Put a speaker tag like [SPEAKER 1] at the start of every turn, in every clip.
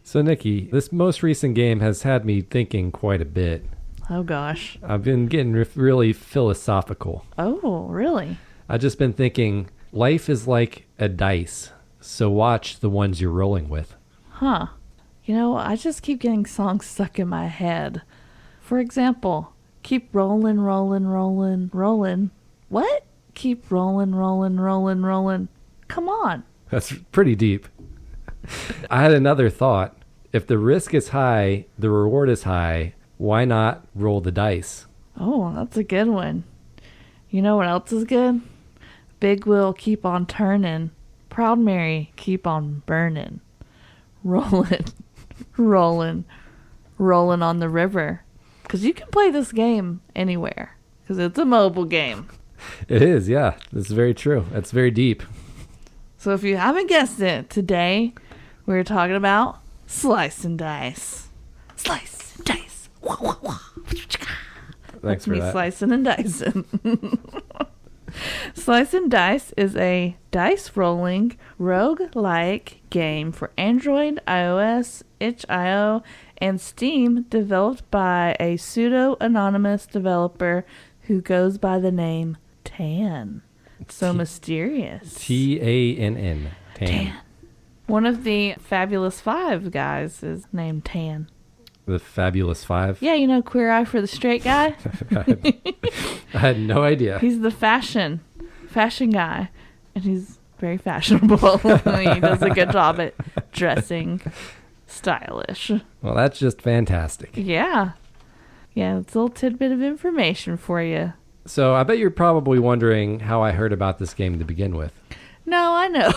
[SPEAKER 1] So, Nikki, this most recent game has had me thinking quite a bit.
[SPEAKER 2] Oh, gosh.
[SPEAKER 1] I've been getting really philosophical.
[SPEAKER 2] Oh, really?
[SPEAKER 1] I've just been thinking, life is like a dice, so watch the ones you're rolling with.
[SPEAKER 2] Huh. You know, I just keep getting songs stuck in my head. For example, keep rolling, rolling, rolling, rolling. What? Keep rolling, rolling, rolling, rolling. Come on.
[SPEAKER 1] That's pretty deep. I had another thought. If the risk is high, the reward is high, why not roll the dice?
[SPEAKER 2] Oh, that's a good one. You know what else is good? Big wheel, keep on turning. Proud Mary, keep on burning. Rolling, rolling, rolling on the river. Because you can play this game anywhere. Because it's a mobile game.
[SPEAKER 1] It is, yeah. That's very true. That's very deep.
[SPEAKER 2] So if you haven't guessed it, today we're talking about Slice and Dice. Slice and Dice. Wah, wah, wah.
[SPEAKER 1] Thanks for that.
[SPEAKER 2] Slicing and dicing. Slice and Dice is a dice-rolling, rogue-like game for Android, iOS, itch.io, and Steam, developed by a pseudo-anonymous developer who goes by the name Tann. So mysterious.
[SPEAKER 1] Tann.
[SPEAKER 2] Tann. One of the Fabulous Five guys is named Tann.
[SPEAKER 1] The Fabulous Five?
[SPEAKER 2] Yeah, you know Queer Eye for the Straight Guy?
[SPEAKER 1] I had no idea.
[SPEAKER 2] He's the fashion guy. And he's very fashionable. He does a good job at dressing stylish.
[SPEAKER 1] Well, that's just fantastic.
[SPEAKER 2] Yeah. Yeah, it's a little tidbit of information for you.
[SPEAKER 1] So I bet you're probably wondering how I heard about this game to begin with.
[SPEAKER 2] No, I know.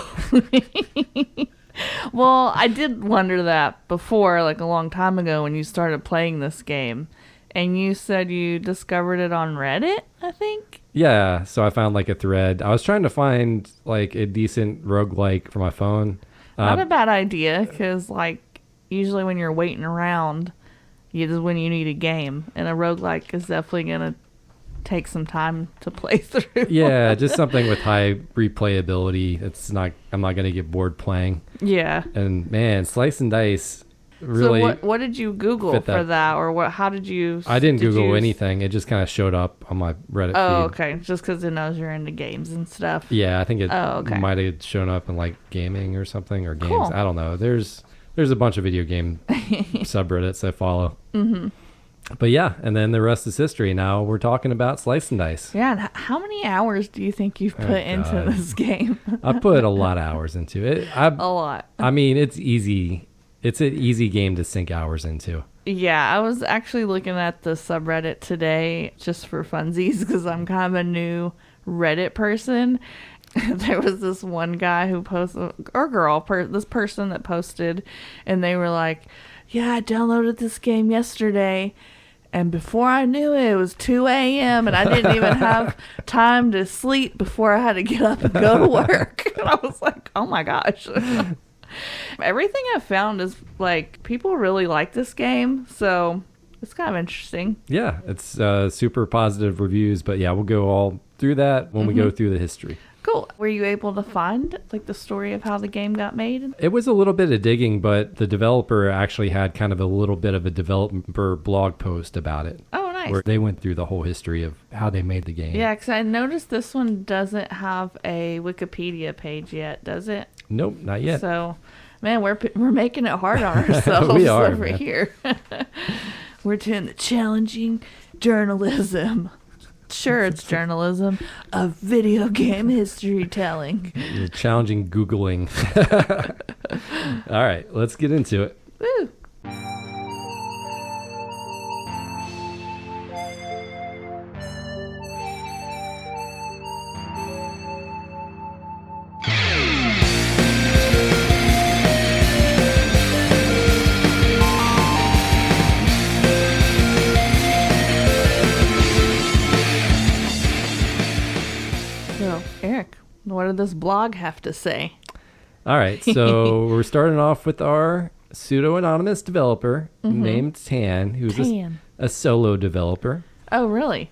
[SPEAKER 2] Well, I did wonder that before, like a long time ago when you started playing this game. And you said you discovered it on Reddit, I think?
[SPEAKER 1] Yeah, so I found like a thread. I was trying to find like a decent roguelike for my phone.
[SPEAKER 2] Not a bad idea, because like usually when you're waiting around, is when you need a game. And a roguelike is definitely going to take some time to play through.
[SPEAKER 1] Yeah, just something with high replayability. I'm not going to get bored playing.
[SPEAKER 2] Yeah.
[SPEAKER 1] And man, Slice and Dice really.
[SPEAKER 2] So what did you Google for that, or how did you?
[SPEAKER 1] I didn't Google anything. It just kind of showed up on my Reddit feed.
[SPEAKER 2] Oh, okay. Just because it knows you're into games and stuff.
[SPEAKER 1] Yeah, I think it might have shown up in like gaming or something, or games.
[SPEAKER 2] Cool.
[SPEAKER 1] I don't know. There's a bunch of video game subreddits I follow. Mm-hmm. But yeah, and then the rest is history. Now we're talking about Slice and Dice.
[SPEAKER 2] Yeah, and how many hours do you think you've put into this game?
[SPEAKER 1] I put a lot of hours into it. A
[SPEAKER 2] lot.
[SPEAKER 1] I mean, it's easy. It's an easy game to sink hours into.
[SPEAKER 2] Yeah, I was actually looking at the subreddit today just for funsies because I'm kind of a new Reddit person. There was this one guy who posted, or girl, this person that posted, and they were like, yeah, I downloaded this game yesterday, and before I knew it, it was 2 a.m., and I didn't even have time to sleep before I had to get up and go to work. And I was like, oh my gosh. Everything I've found is, like, people really like this game, so it's kind of interesting.
[SPEAKER 1] Yeah, it's super positive reviews, but yeah, we'll go all through that when we go through the history.
[SPEAKER 2] Cool. Were you able to find like the story of how the game got made?
[SPEAKER 1] It was a little bit of digging, but the developer actually had kind of a little bit of a developer blog post about it.
[SPEAKER 2] Oh, nice.
[SPEAKER 1] Where they went through the whole history of how they made the game.
[SPEAKER 2] Yeah, because I noticed this one doesn't have a Wikipedia page yet, does it?
[SPEAKER 1] Nope, not yet.
[SPEAKER 2] So, man, we're making it hard on ourselves
[SPEAKER 1] we are,
[SPEAKER 2] over here. We're doing the challenging journalism. Sure, it's journalism of video game history telling.
[SPEAKER 1] You're challenging Googling. All right, let's get into it.
[SPEAKER 2] Woo! So, Eric, what did this blog have to say?
[SPEAKER 1] All right, so we're starting off with our pseudo-anonymous developer named Tann, who's a solo developer.
[SPEAKER 2] Oh, really?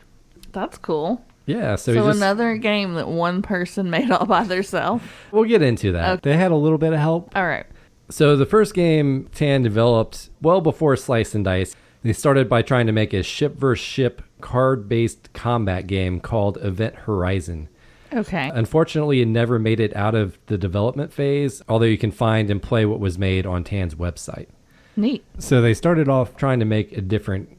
[SPEAKER 2] That's cool.
[SPEAKER 1] Yeah,
[SPEAKER 2] so another game that one person made all by themselves?
[SPEAKER 1] We'll get into that.
[SPEAKER 2] Okay.
[SPEAKER 1] They had a little bit of help.
[SPEAKER 2] All right.
[SPEAKER 1] So the first game Tann developed well before Slice and Dice. They started by trying to make a ship versus ship card-based combat game called Event Horizon.
[SPEAKER 2] Okay.
[SPEAKER 1] Unfortunately, it never made it out of the development phase, although you can find and play what was made on Tann's website.
[SPEAKER 2] Neat.
[SPEAKER 1] So they started off trying to make a different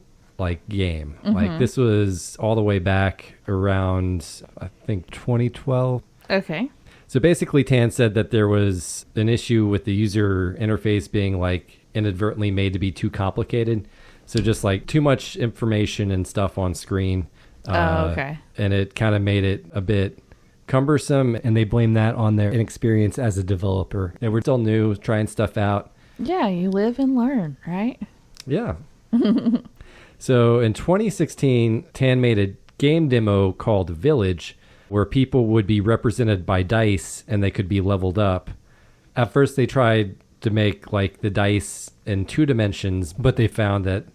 [SPEAKER 1] game. Like this was all the way back around, I think, 2012.
[SPEAKER 2] Okay.
[SPEAKER 1] So basically, Tann said that there was an issue with the user interface being inadvertently made to be too complicated. So just too much information and stuff on screen.
[SPEAKER 2] Okay.
[SPEAKER 1] And it kind of made it a bit cumbersome, and they blame that on their inexperience as a developer. They were still new, trying stuff out.
[SPEAKER 2] Yeah, you live and learn, right?
[SPEAKER 1] Yeah. So in 2016, Tann made a game demo called Village, where people would be represented by dice and they could be leveled up. At first, they tried to make the dice in 2 dimensions, but they found that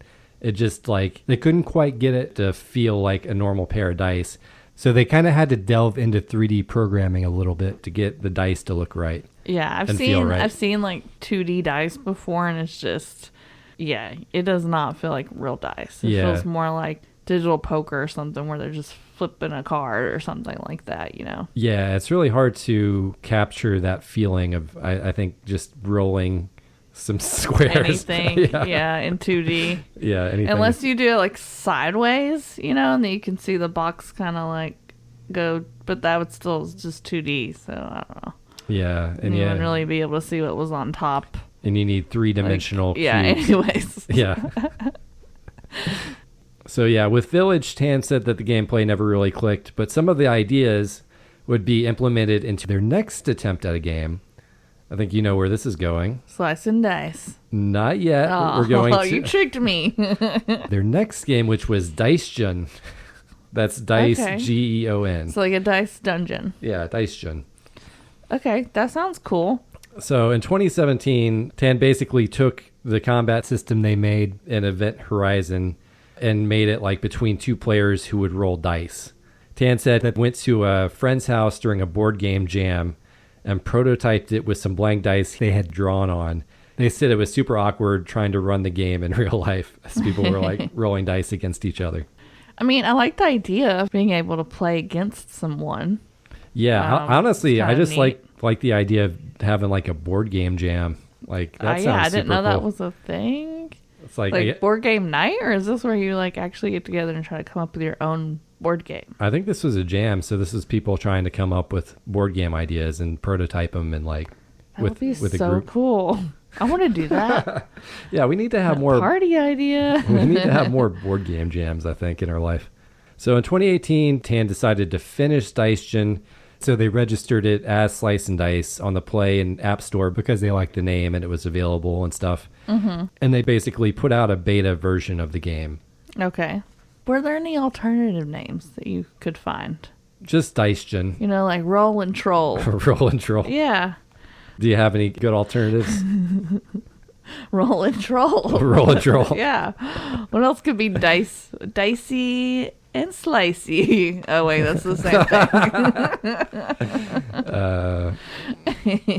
[SPEAKER 1] it just they couldn't quite get it to feel like a normal pair of dice. So they kind of had to delve into 3D programming a little bit to get the dice to look right.
[SPEAKER 2] Yeah, I've seen 2D dice before, and it's just, it does not feel like real dice. It feels more like digital poker or something where they're just flipping a card or something like that,
[SPEAKER 1] Yeah, it's really hard to capture that feeling of, I think, just rolling some squares.
[SPEAKER 2] Anything, in 2D.
[SPEAKER 1] Yeah, anything.
[SPEAKER 2] Unless you do it sideways, and then you can see the box kind of go, but that would still just 2D, so I don't know.
[SPEAKER 1] Yeah, and
[SPEAKER 2] you wouldn't really be able to see what was on top.
[SPEAKER 1] And you need 3-dimensional cubes.
[SPEAKER 2] Yeah, anyways.
[SPEAKER 1] Yeah. So with Village, Tann said that the gameplay never really clicked, but some of the ideas would be implemented into their next attempt at a game. I think you know where this is going.
[SPEAKER 2] Slice and Dice.
[SPEAKER 1] Not yet.
[SPEAKER 2] Oh,
[SPEAKER 1] We're going to...
[SPEAKER 2] you tricked me.
[SPEAKER 1] Their next game, which was Dice-Jun. That's Dice,
[SPEAKER 2] okay.
[SPEAKER 1] Geon.
[SPEAKER 2] So a dice dungeon.
[SPEAKER 1] Yeah, Dice-Jun.
[SPEAKER 2] Okay, that sounds cool.
[SPEAKER 1] So in 2017, Tann basically took the combat system they made in Event Horizon and made it between 2 players who would roll dice. Tann said that went to a friend's house during a board game jam and prototyped it with some blank dice they had drawn on. They said it was super awkward trying to run the game in real life as people were rolling dice against each other.
[SPEAKER 2] I mean, I like the idea of being able to play against someone.
[SPEAKER 1] Yeah, honestly, I just
[SPEAKER 2] neat.
[SPEAKER 1] like the idea of having a board game jam. That sounds
[SPEAKER 2] I didn't know
[SPEAKER 1] cool.
[SPEAKER 2] that was a thing.
[SPEAKER 1] It's
[SPEAKER 2] board game night, or is this where you actually get together and try to come up with your own board game?
[SPEAKER 1] I think this was a jam, so this is people trying to come up with board game ideas and prototype them and
[SPEAKER 2] that
[SPEAKER 1] with
[SPEAKER 2] would be
[SPEAKER 1] a
[SPEAKER 2] so
[SPEAKER 1] group.
[SPEAKER 2] Cool. I want to do that.
[SPEAKER 1] Yeah, we need to have more
[SPEAKER 2] party idea.
[SPEAKER 1] We need to have more board game jams, I think, in our life. So in 2018, Tann decided to finish Dice-Jun. So they registered it as Slice and Dice on the Play and App Store because they liked the name and it was available and stuff. Mm-hmm. And they basically put out a beta version of the game.
[SPEAKER 2] Okay. Were there any alternative names that you could find?
[SPEAKER 1] Just Dice-Jun.
[SPEAKER 2] Like Roll and Troll.
[SPEAKER 1] Roll and Troll.
[SPEAKER 2] Yeah.
[SPEAKER 1] Do you have any good alternatives?
[SPEAKER 2] Roll and Troll.
[SPEAKER 1] Roll and Troll.
[SPEAKER 2] Yeah. What else could be dicey and slicey? Oh, wait, that's the same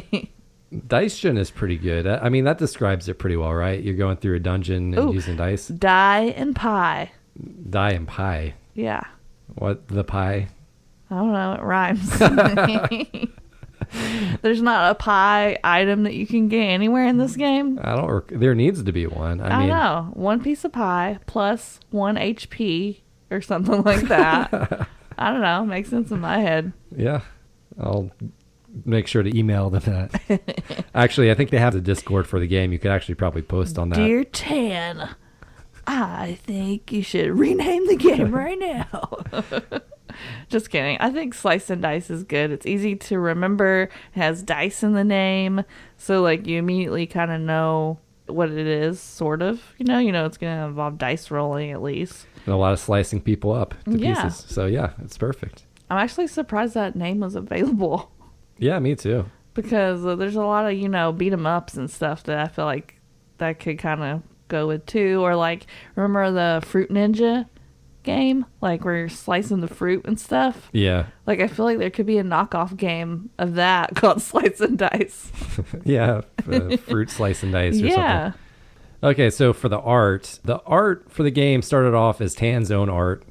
[SPEAKER 2] thing.
[SPEAKER 1] Dice-Jun is pretty good. I mean, that describes it pretty well, right? You're going through a dungeon and using dice.
[SPEAKER 2] Die and pie.
[SPEAKER 1] Die and pie.
[SPEAKER 2] Yeah.
[SPEAKER 1] What, the pie?
[SPEAKER 2] I don't know. It rhymes. There's not a pie item that you can get anywhere in this game.
[SPEAKER 1] There needs to be one. I mean,
[SPEAKER 2] know. 1 piece of pie plus 1 HP or something like that. I don't know. Makes sense in my head.
[SPEAKER 1] Yeah. I'll make sure to email them that. Actually, I think they have the Discord for the game. You could actually probably post on that.
[SPEAKER 2] Dear Tann, I think you should rename the game right now. Just kidding. I think Slice and Dice is good. It's easy to remember. It has dice in the name. So, you immediately kind of know what it is, sort of. You know it's going to involve dice rolling at least.
[SPEAKER 1] And a lot of slicing people up to pieces. So, yeah, it's perfect.
[SPEAKER 2] I'm actually surprised that name was available.
[SPEAKER 1] Yeah, me too.
[SPEAKER 2] Because there's a lot of, beat 'em ups and stuff that I feel like that could kind of go with too. Or, remember the Fruit Ninja game, like where you're slicing the fruit and stuff.
[SPEAKER 1] Yeah.
[SPEAKER 2] Like, I feel like there could be a knockoff game of that called Slice and Dice.
[SPEAKER 1] Yeah. Fruit slice and dice or
[SPEAKER 2] Yeah.
[SPEAKER 1] something. Okay, so for the art for the game started off as Tann's own art.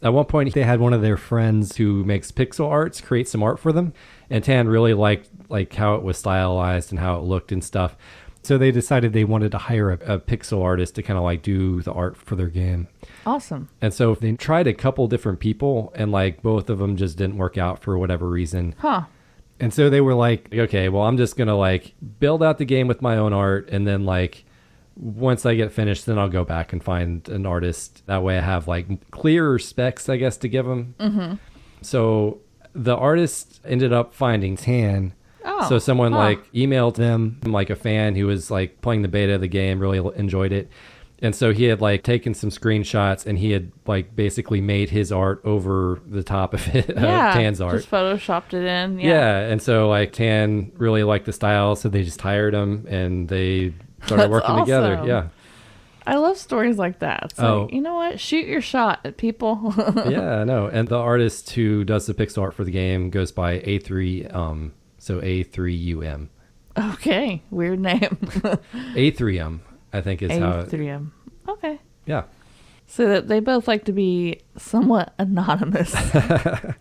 [SPEAKER 1] At one point, they had one of their friends who makes pixel arts create some art for them, and Tann really liked how it was stylized and how it looked and stuff. So they decided they wanted to hire a pixel artist to kind of like do the art for their game.
[SPEAKER 2] Awesome.
[SPEAKER 1] And so they tried a couple different people, and like both of them just didn't work out for whatever reason.
[SPEAKER 2] Huh.
[SPEAKER 1] And so they were like, okay, well, I'm just gonna like build out the game with my own art, and then like once I get finished, then I'll go back and find an artist. That way I have like clearer specs, I guess, to give them. Mm-hmm. So the artist ended up finding Tann.
[SPEAKER 2] Oh,
[SPEAKER 1] so someone like emailed them, like a fan who was like playing the beta of the game, really enjoyed it. And so he had like taken some screenshots, and he had like basically made his art over the top of it, Tann's art.
[SPEAKER 2] Just photoshopped it in.
[SPEAKER 1] Yeah. And so like Tann really liked the style, so they just hired him and they started working together. Yeah.
[SPEAKER 2] I love stories like that. It's like, you know what? Shoot your shot at people.
[SPEAKER 1] Yeah, I know. And the artist who does the pixel art for the game goes by A3, so A3UM.
[SPEAKER 2] Okay. Weird name.
[SPEAKER 1] A3M, I think is how it...
[SPEAKER 2] A3M. Okay.
[SPEAKER 1] Yeah.
[SPEAKER 2] So that they both like to be somewhat anonymous,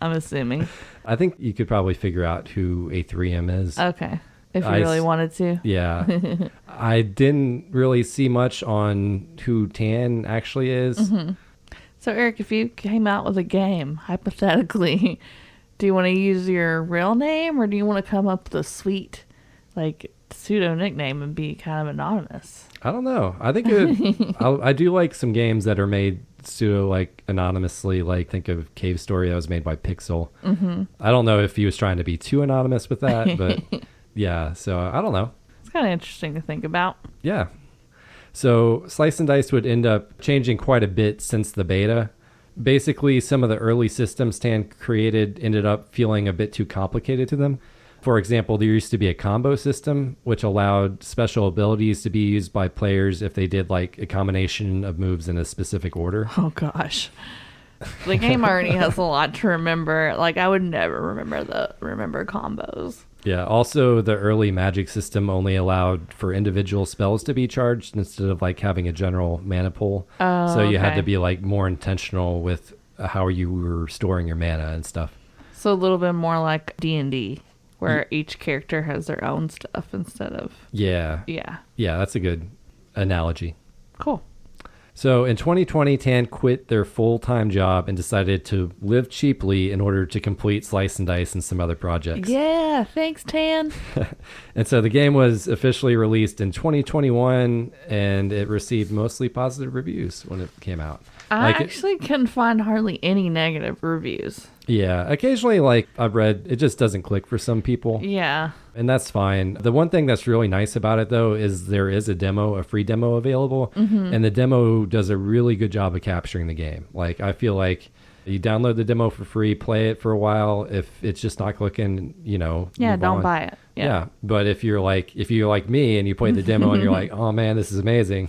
[SPEAKER 2] I'm assuming.
[SPEAKER 1] I think you could probably figure out who A3M is.
[SPEAKER 2] Okay. If you really wanted to.
[SPEAKER 1] Yeah. I didn't really see much on who Tann actually is.
[SPEAKER 2] Mm-hmm. So, Eric, if you came out with a game, hypothetically, do you want to use your real name, or do you want to come up with a sweet, like, pseudo nickname and be kind of anonymous?
[SPEAKER 1] I don't know. I think I do like some games that are made pseudo, like, anonymously. Like, think of Cave Story that was made by Pixel. Mm-hmm. I don't know if he was trying to be too anonymous with that, but... Yeah, so I don't know.
[SPEAKER 2] It's kind of interesting to think about.
[SPEAKER 1] Yeah. So Slice and Dice would end up changing quite a bit since the beta. Basically, some of the early systems Tann created ended up feeling a bit too complicated to them. For example, there used to be a combo system, which allowed special abilities to be used by players if they did like a combination of moves in a specific order.
[SPEAKER 2] Oh, gosh. The game already has a lot to remember. Like, I would never remember combos.
[SPEAKER 1] Yeah, also the early magic system only allowed for individual spells to be charged instead of like having a general mana pool.
[SPEAKER 2] Oh,
[SPEAKER 1] so you had to be like more intentional with how you were storing your mana and stuff.
[SPEAKER 2] So a little bit more like D&D, where each character has their own stuff instead of...
[SPEAKER 1] Yeah.
[SPEAKER 2] Yeah.
[SPEAKER 1] Yeah, that's a good analogy.
[SPEAKER 2] Cool.
[SPEAKER 1] So in 2020, Tann quit their full-time job and decided to live cheaply in order to complete Slice and Dice and some other projects.
[SPEAKER 2] Yeah, thanks, Tann.
[SPEAKER 1] And so the game was officially released in 2021, and it received mostly positive reviews when it came out.
[SPEAKER 2] I actually couldn't find hardly any negative reviews.
[SPEAKER 1] Yeah, occasionally, like I've read, it just doesn't click for some people.
[SPEAKER 2] Yeah.
[SPEAKER 1] And that's fine. The one thing that's really nice about it, though, is there is a free demo available. Mm-hmm. And the demo does a really good job of capturing the game. Like, I feel like you download the demo for free, play it for a while. If it's just not clicking,
[SPEAKER 2] Yeah, don't buy it.
[SPEAKER 1] Yeah. But if you're like me and you play the demo and you're like, oh man, this is amazing.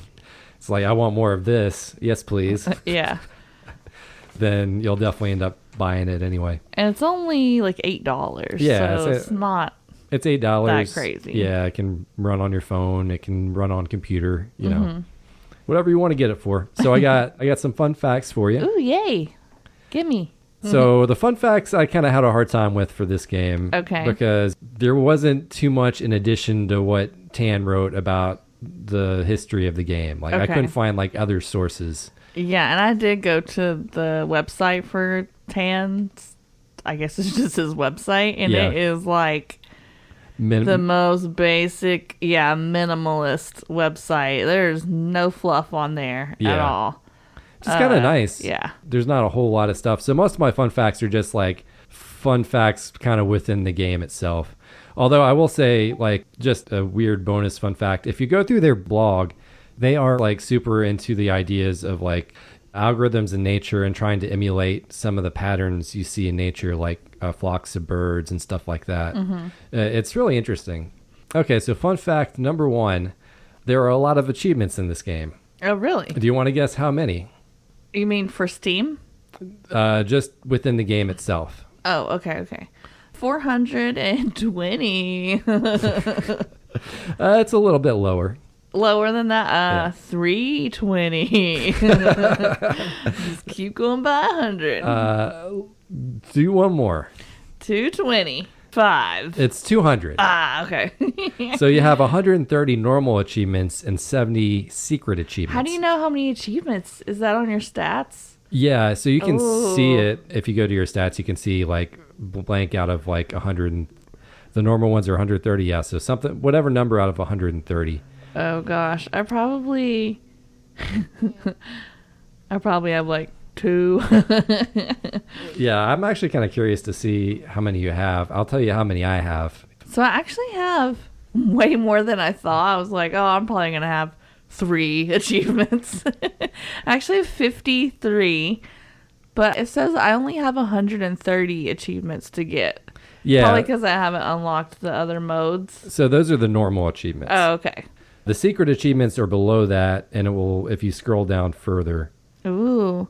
[SPEAKER 1] It's like, I want more of this. Yes, please.
[SPEAKER 2] Yeah.
[SPEAKER 1] Then you'll definitely end up buying it anyway.
[SPEAKER 2] And it's only like $8.
[SPEAKER 1] Yeah.
[SPEAKER 2] So it's not...
[SPEAKER 1] It's $8.
[SPEAKER 2] That crazy.
[SPEAKER 1] Yeah, it can run on your phone. It can run on computer. Whatever you want to get it for. So I got some fun facts for you.
[SPEAKER 2] Ooh, yay! Gimme.
[SPEAKER 1] So the fun facts I kind of had a hard time with for this game.
[SPEAKER 2] Okay.
[SPEAKER 1] Because there wasn't too much in addition to what Tann wrote about the history of the game. Like I couldn't find like other sources.
[SPEAKER 2] Yeah, and I did go to the website for Tann's. I guess it's just his website, and it is like the most basic, minimalist website. There's no fluff on there at all.
[SPEAKER 1] It's kind of nice.
[SPEAKER 2] Yeah.
[SPEAKER 1] There's not a whole lot of stuff. So most of my fun facts are just like fun facts kind of within the game itself. Although I will say, like, just a weird bonus fun fact. If you go through their blog, they are like super into the ideas of like algorithms in nature and trying to emulate some of the patterns you see in nature, like flocks of birds and stuff like that. Mm-hmm. It's really interesting. Okay, so fun fact number 1, there are a lot of achievements in this game.
[SPEAKER 2] Oh, really?
[SPEAKER 1] Do you want to guess how many?
[SPEAKER 2] You mean for Steam?
[SPEAKER 1] Just within the game itself.
[SPEAKER 2] Oh, okay. 420.
[SPEAKER 1] It's a little bit lower.
[SPEAKER 2] Lower than that? Yeah. 320. Just keep going by 100.
[SPEAKER 1] Do one more.
[SPEAKER 2] 225.
[SPEAKER 1] It's 200.
[SPEAKER 2] Okay.
[SPEAKER 1] So you have 130 normal achievements and 70 secret achievements.
[SPEAKER 2] How do you know how many achievements? Is that on your stats?
[SPEAKER 1] Yeah, so you can see it. If you go to your stats, you can see like blank out of like 100. The normal ones are 130. Yeah, so something, whatever number out of 130.
[SPEAKER 2] Oh gosh, I probably have like 2.
[SPEAKER 1] Yeah, I'm actually kind of curious to see how many you have. I'll tell you how many I have.
[SPEAKER 2] So I actually have way more than I thought. I was like, oh, I'm probably gonna have 3 achievements. I actually have 53, but it says I only have 130 achievements to get.
[SPEAKER 1] Yeah,
[SPEAKER 2] probably because I haven't unlocked the other modes.
[SPEAKER 1] So those are the normal achievements.
[SPEAKER 2] Oh, okay.
[SPEAKER 1] The secret achievements are below that, and it will, if you scroll down further.
[SPEAKER 2] Ooh.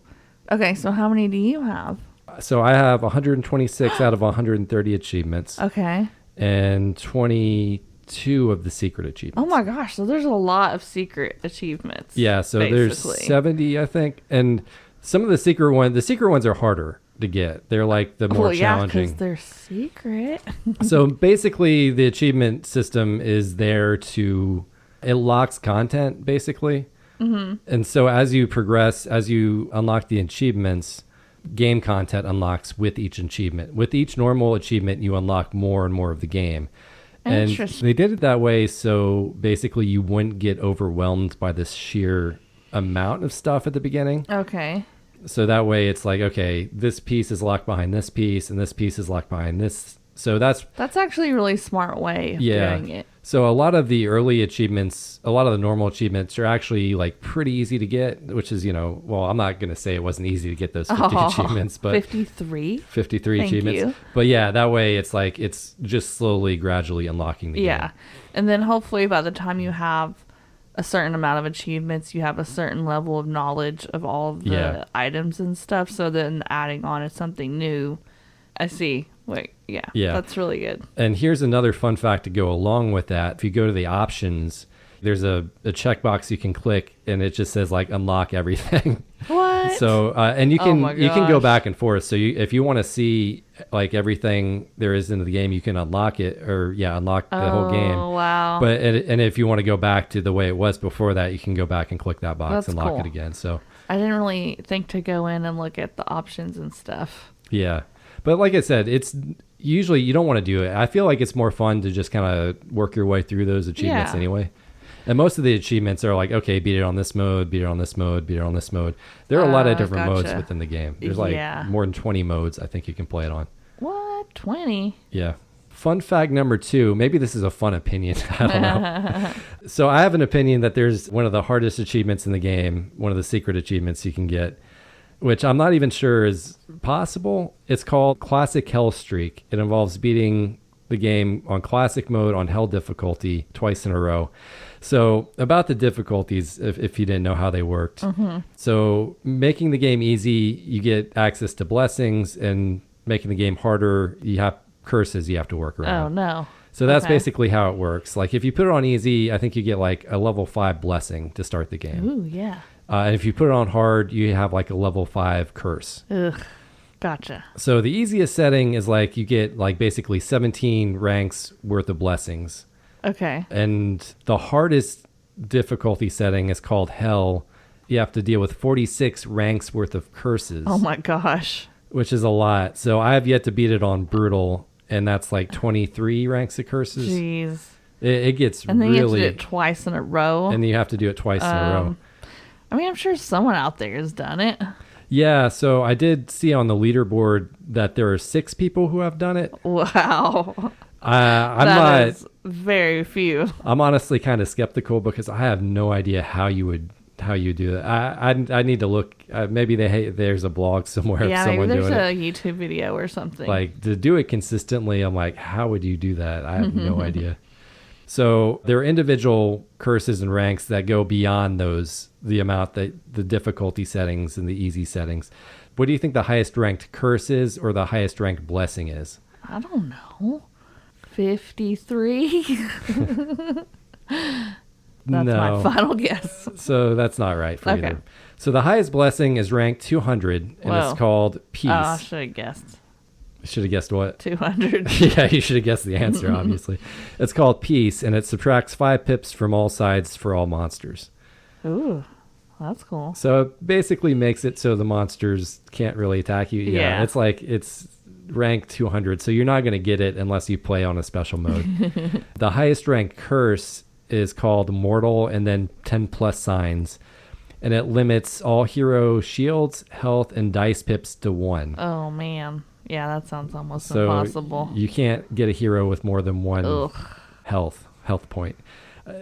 [SPEAKER 2] Okay, so how many do you have?
[SPEAKER 1] So I have 126 out of 130 achievements.
[SPEAKER 2] Okay.
[SPEAKER 1] And 22 of the secret achievements.
[SPEAKER 2] Oh my gosh, so there's a lot of secret achievements.
[SPEAKER 1] Yeah, so there's 70, I think. And some of the secret ones are harder to get. They're like the more challenging.
[SPEAKER 2] Yeah, because they're secret.
[SPEAKER 1] So basically, the achievement system is there to... It locks content, basically. Mm-hmm. And so as you progress, as you unlock the achievements, game content unlocks with each achievement. With each normal achievement, you unlock more and more of the game. And they did it that way so basically you wouldn't get overwhelmed by this sheer amount of stuff at the beginning.
[SPEAKER 2] Okay.
[SPEAKER 1] So that way it's like, okay, this piece is locked behind this piece, and this piece is locked behind this. So that's
[SPEAKER 2] actually a really smart way of doing it.
[SPEAKER 1] So a lot of the early achievements, a lot of the normal achievements are actually like pretty easy to get, which is, well, I'm not going to say it wasn't easy to get those 50 achievements, but 53 achievements. You. But yeah, that way it's like, it's just slowly, gradually unlocking the game.
[SPEAKER 2] Yeah. And then hopefully by the time you have a certain amount of achievements, you have a certain level of knowledge of all of the items and stuff. So then adding on is something new. I see. Wait, yeah, that's really good.
[SPEAKER 1] And here's another fun fact to go along with that. If you go to the options, there's a checkbox you can click, and it just says like unlock everything.
[SPEAKER 2] What?
[SPEAKER 1] So and you can go back and forth. So if you want to see like everything there is in the game, you can unlock it, or unlock the whole game.
[SPEAKER 2] Oh wow!
[SPEAKER 1] But and if you want to go back to the way it was before that, you can go back and click that box and lock it again. So
[SPEAKER 2] I didn't really think to go in and look at the options and stuff.
[SPEAKER 1] Yeah. But like I said, it's usually you don't want to do it. I feel like it's more fun to just kind of work your way through those achievements anyway. And most of the achievements are like, okay, beat it on this mode, beat it on this mode, beat it on this mode. There are a lot of different modes within the game. There's like more than 20 modes I think you can play it on.
[SPEAKER 2] What? 20?
[SPEAKER 1] Yeah. Fun fact number 2, maybe this is a fun opinion. I don't know. So I have an opinion that there's one of the hardest achievements in the game, one of the secret achievements you can get, which I'm not even sure is possible. It's called Classic Hell Streak. It involves beating the game on classic mode on hell difficulty twice in a row. So about the difficulties, if you didn't know how they worked. Mm-hmm. So making the game easy, you get access to blessings, and making the game harder, you have curses you have to work around.
[SPEAKER 2] Oh, no.
[SPEAKER 1] So that's basically how it works. Like if you put it on easy, I think you get like a level 5 blessing to start the game.
[SPEAKER 2] Ooh, yeah.
[SPEAKER 1] And if you put it on hard, you have like a level 5 curse.
[SPEAKER 2] Ugh, gotcha.
[SPEAKER 1] So the easiest setting is like you get like basically 17 ranks worth of blessings.
[SPEAKER 2] Okay.
[SPEAKER 1] And the hardest difficulty setting is called Hell. You have to deal with 46 ranks worth of curses.
[SPEAKER 2] Oh my gosh.
[SPEAKER 1] Which is a lot. So I have yet to beat it on Brutal, and that's like 23 ranks of curses.
[SPEAKER 2] Jeez.
[SPEAKER 1] It gets really...
[SPEAKER 2] And then you have to do it twice in a row.
[SPEAKER 1] And you have to do it twice in a row.
[SPEAKER 2] I mean, I'm sure someone out there has done it.
[SPEAKER 1] Yeah, so I did see on the leaderboard that there are 6 people who have done it.
[SPEAKER 2] Wow.
[SPEAKER 1] That
[SPEAKER 2] is very few.
[SPEAKER 1] I'm honestly kind of skeptical because I have no idea how you do that. I need to look. Maybe there's a blog somewhere of someone doing it.
[SPEAKER 2] Yeah, maybe there's a YouTube video or something.
[SPEAKER 1] Like to do it consistently, I'm like, how would you do that? I have no idea. So there are individual curses and ranks that go beyond those, the amount that the difficulty settings and the easy settings. What do you think the highest ranked curse is or the highest ranked blessing is?
[SPEAKER 2] I don't know. 53? That's my final guess.
[SPEAKER 1] So that's not right for either. So the highest blessing is ranked 200, and it's called Peace.
[SPEAKER 2] Oh, I should have guessed.
[SPEAKER 1] Should have guessed what?
[SPEAKER 2] 200.
[SPEAKER 1] Yeah, you should have guessed the answer, obviously. It's called Peace, and it subtracts 5 pips from all sides for all monsters.
[SPEAKER 2] Ooh, that's cool.
[SPEAKER 1] So it basically makes it so the monsters can't really attack you. Yeah. It's like it's ranked 200, so you're not going to get it unless you play on a special mode. The highest ranked curse is called Mortal, and then 10 plus signs. And it limits all hero shields, health, and dice pips to 1.
[SPEAKER 2] Oh, man. Yeah, that sounds almost impossible.
[SPEAKER 1] You can't get a hero with more than 1 health point.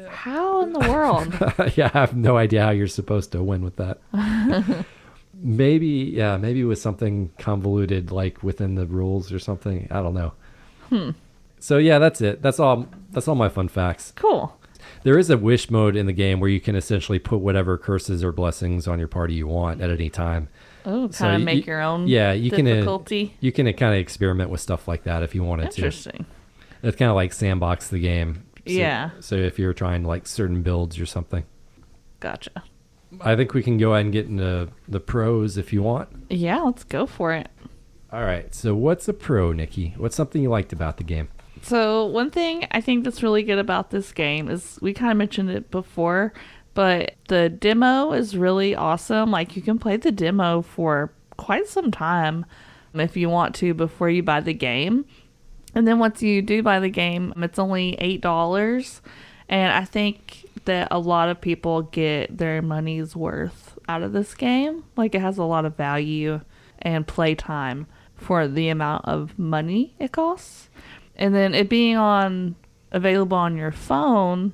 [SPEAKER 2] How in the world?
[SPEAKER 1] Yeah, I have no idea how you're supposed to win with that. Maybe with something convoluted like within the rules or something. I don't know. So yeah, that's it. That's all my fun facts.
[SPEAKER 2] Cool.
[SPEAKER 1] There is a wish mode in the game where you can essentially put whatever curses or blessings on your party you want at any time.
[SPEAKER 2] Oh, kind of make your own difficulty.
[SPEAKER 1] You can kind of experiment with stuff like that if you wanted to.
[SPEAKER 2] Interesting.
[SPEAKER 1] It's kind of like sandbox the game.
[SPEAKER 2] So,
[SPEAKER 1] So if you're trying like certain builds or something.
[SPEAKER 2] Gotcha.
[SPEAKER 1] I think we can go ahead and get into the pros if you want.
[SPEAKER 2] Yeah, let's go for it.
[SPEAKER 1] All right. So what's a pro, Nikki? What's something you liked about the game?
[SPEAKER 2] So one thing I think that's really good about this game is we kind of mentioned it before, but the demo is really awesome. Like you can play the demo for quite some time if you want to before you buy the game. And then once you do buy the game, it's only $8. And I think that a lot of people get their money's worth out of this game. Like it has a lot of value and play time for the amount of money it costs. And then it being available on your phone,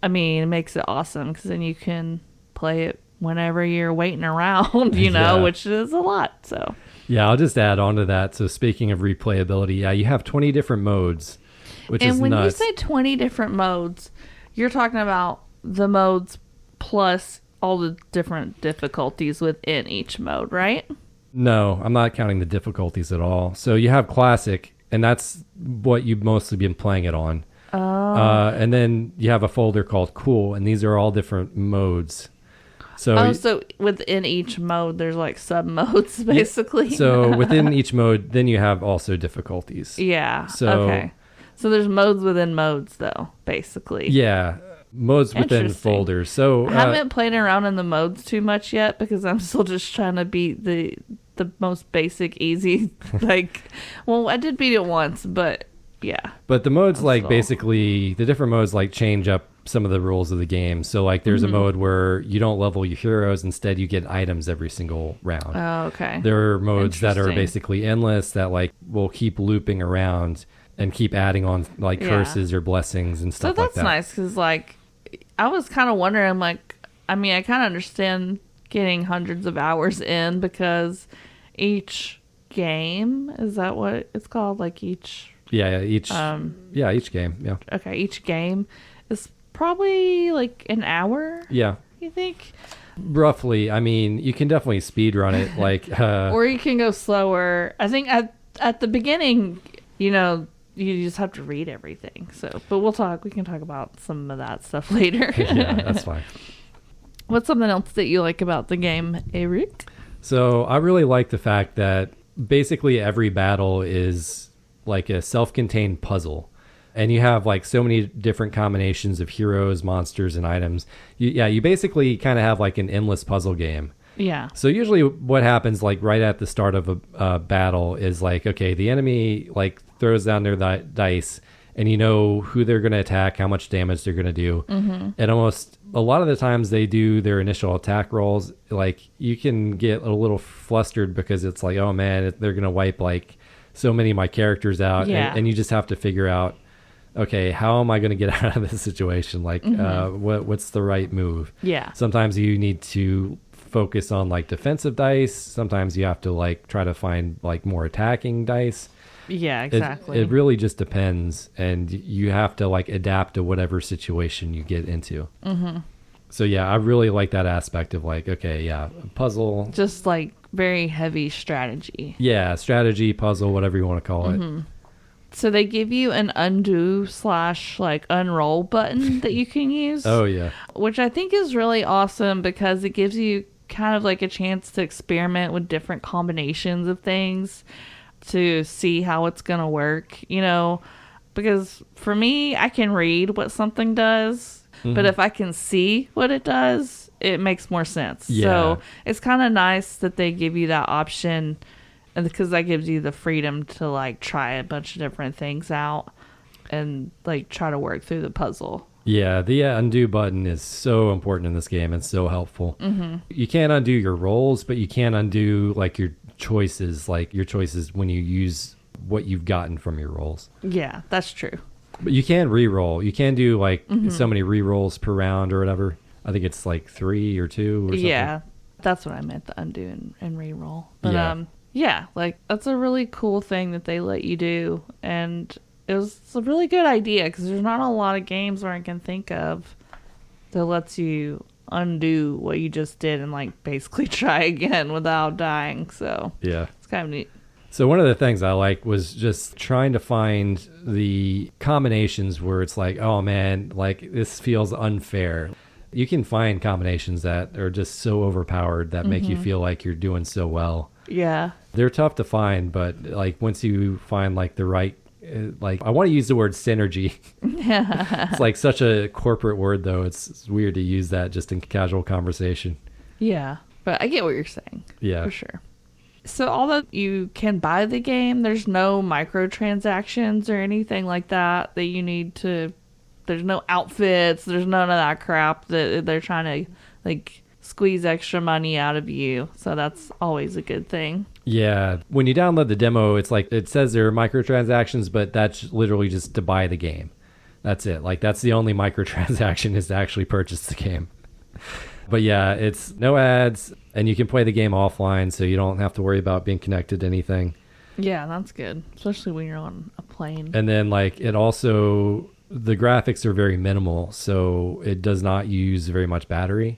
[SPEAKER 2] I mean, it makes it awesome because then you can play it whenever you're waiting around, which is a lot. So
[SPEAKER 1] yeah, I'll just add on to that. So speaking of replayability, you have 20 different modes, which is nuts.
[SPEAKER 2] And when you say 20 different modes, you're talking about the modes plus all the different difficulties within each mode, right?
[SPEAKER 1] No, I'm not counting the difficulties at all. So you have classic, and that's what you've mostly been playing it on. And then you have a folder called cool, and these are all different modes. So
[SPEAKER 2] within each mode, there's like sub modes, basically.
[SPEAKER 1] So within each mode, then you have also difficulties.
[SPEAKER 2] Yeah. Okay. So there's modes within modes, though, basically.
[SPEAKER 1] Yeah. Modes within folders. So
[SPEAKER 2] I haven't played around in the modes too much yet because I'm still just trying to beat the most basic, easy. I did beat it once, but yeah.
[SPEAKER 1] But the modes basically the different modes change up some of the rules of the game. So there's a mode where you don't level your heroes, instead you get items every single round.
[SPEAKER 2] Oh, okay.
[SPEAKER 1] There are modes that are basically endless that will keep looping around and keep adding on curses or blessings and stuff like that.
[SPEAKER 2] So that's nice because I was kind of wondering, I kind of understand getting hundreds of hours in because each game, is that what it's called? Each game. Yeah. Okay. Each game is probably an hour.
[SPEAKER 1] Yeah.
[SPEAKER 2] You think?
[SPEAKER 1] Roughly. I mean, you can definitely speed run it
[SPEAKER 2] or you can go slower. I think at the beginning, you just have to read everything. But we can talk about some of that stuff later.
[SPEAKER 1] Yeah, that's fine.
[SPEAKER 2] What's something else that you like about the game, Eric?
[SPEAKER 1] So I really like the fact that basically every battle is a self-contained puzzle. And you have so many different combinations of heroes, monsters, and items. You basically kind of have an endless puzzle game.
[SPEAKER 2] Yeah.
[SPEAKER 1] So usually what happens right at the start of a battle is okay, the enemy throws down their dice and you know who they're going to attack, how much damage they're going to do. Mm-hmm. And almost a lot of the times they do their initial attack rolls. You can get a little flustered because it's oh man, they're going to wipe so many of my characters out.
[SPEAKER 2] Yeah.
[SPEAKER 1] And you just have to figure out, okay, how am I going to get out of this situation? What's the right move?
[SPEAKER 2] Yeah.
[SPEAKER 1] Sometimes you need to focus on defensive dice. Sometimes you have to try to find more attacking dice.
[SPEAKER 2] Yeah, exactly.
[SPEAKER 1] It really just depends, and you have to like adapt to whatever situation you get into. Mm-hmm. So yeah, I really like that aspect of like, okay, yeah, puzzle.
[SPEAKER 2] Just like very heavy strategy.
[SPEAKER 1] Yeah, strategy, puzzle, whatever you want to call it.
[SPEAKER 2] So they give you an undo / like unroll button that you can use.
[SPEAKER 1] Oh yeah.
[SPEAKER 2] Which I think is really awesome because it gives you kind of like a chance to experiment with different combinations of things to see how it's going to work, you know, because for me, I can read what something does, but if I can see what it does, it makes more sense.
[SPEAKER 1] Yeah.
[SPEAKER 2] So it's kind of nice that they give you that option, and because that gives you the freedom to like try a bunch of different things out and like try to work through the puzzle.
[SPEAKER 1] Yeah, the undo button is so important in this game. It's so helpful. Mm-hmm. You can't undo your rolls, but you can undo like your choices when you use what you've gotten from your rolls.
[SPEAKER 2] Yeah, that's true.
[SPEAKER 1] But you can re-roll. You can do like so many re-rolls per round or whatever. I think it's like 3 or 2 or something.
[SPEAKER 2] Yeah, that's what I meant, the undo and re-roll. But yeah, like that's a really cool thing that they let you do, and it's a really good idea because there's not a lot of games where I can think of that lets you undo what you just did and like basically try again without dying. So
[SPEAKER 1] yeah,
[SPEAKER 2] it's kind of neat.
[SPEAKER 1] So one of the things I like was just trying to find the combinations where it's like, oh man, like this feels unfair. You can find combinations that are just so overpowered that make you feel like you're doing so well.
[SPEAKER 2] Yeah.
[SPEAKER 1] They're tough to find, but like once you find like the right, like I want to use the word synergy. It's like such a corporate word though. It's weird to use that just in casual conversation.
[SPEAKER 2] Yeah, but I get what you're saying.
[SPEAKER 1] Yeah.
[SPEAKER 2] For sure. So although you can buy the game, there's no microtransactions or anything like that you need to, there's no outfits, there's none of that crap that they're trying to like squeeze extra money out of you. So that's always a good thing.
[SPEAKER 1] Yeah. When you download the demo, it's like it says there are microtransactions, but that's literally just to buy the game. That's it. Like that's the only microtransaction is to actually purchase the game. But yeah, it's no ads, and you can play the game offline, so you don't have to worry about being connected to anything.
[SPEAKER 2] Yeah, that's good, especially when you're on a plane.
[SPEAKER 1] And then like it also, the graphics are very minimal, so it does not use very much battery,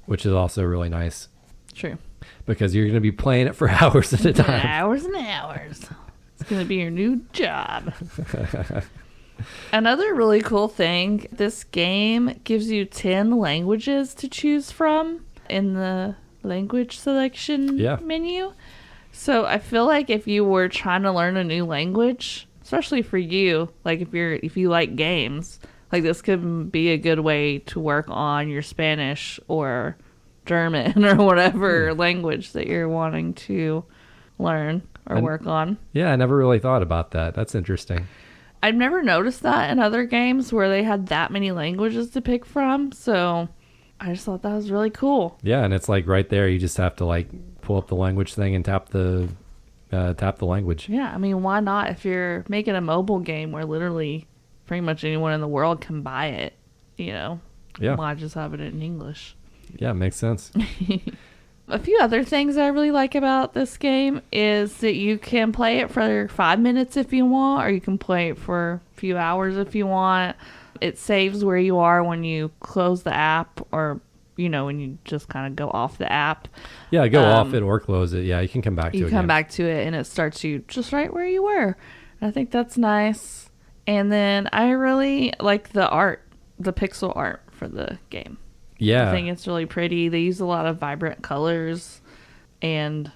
[SPEAKER 1] which is also really nice.
[SPEAKER 2] True.
[SPEAKER 1] Because you're going to be playing it for hours at a time.
[SPEAKER 2] Hours and hours. It's going to be your new job. Another really cool thing, this game gives you 10 languages to choose from in the language selection menu. So I feel like if you were trying to learn a new language, especially for you, like if you like games, like this could be a good way to work on your Spanish or German or whatever language that you're wanting to learn or work on.
[SPEAKER 1] Yeah, I never really thought about that. That's interesting.
[SPEAKER 2] I've never noticed that in other games where they had that many languages to pick from, so I just thought that was really cool.
[SPEAKER 1] Yeah, and it's like right there, you just have to like pull up the language thing and tap the language.
[SPEAKER 2] Yeah, I mean, why not? If you're making a mobile game where literally pretty much anyone in the world can buy it, you know, why just have it in English?
[SPEAKER 1] Yeah, makes sense.
[SPEAKER 2] A few other things I really like about this game is that you can play it for 5 minutes if you want, or you can play it for a few hours if you want. It saves where you are when you close the app, or, you know, when you just kind of go off the app.
[SPEAKER 1] Yeah, go off it or close it. Yeah, you can come back to it.
[SPEAKER 2] You come back to it, and it starts you just right where you were. And I think that's nice. And then I really like the art, the pixel art for the game.
[SPEAKER 1] Yeah.
[SPEAKER 2] I think it's really pretty. They use a lot of vibrant colors, and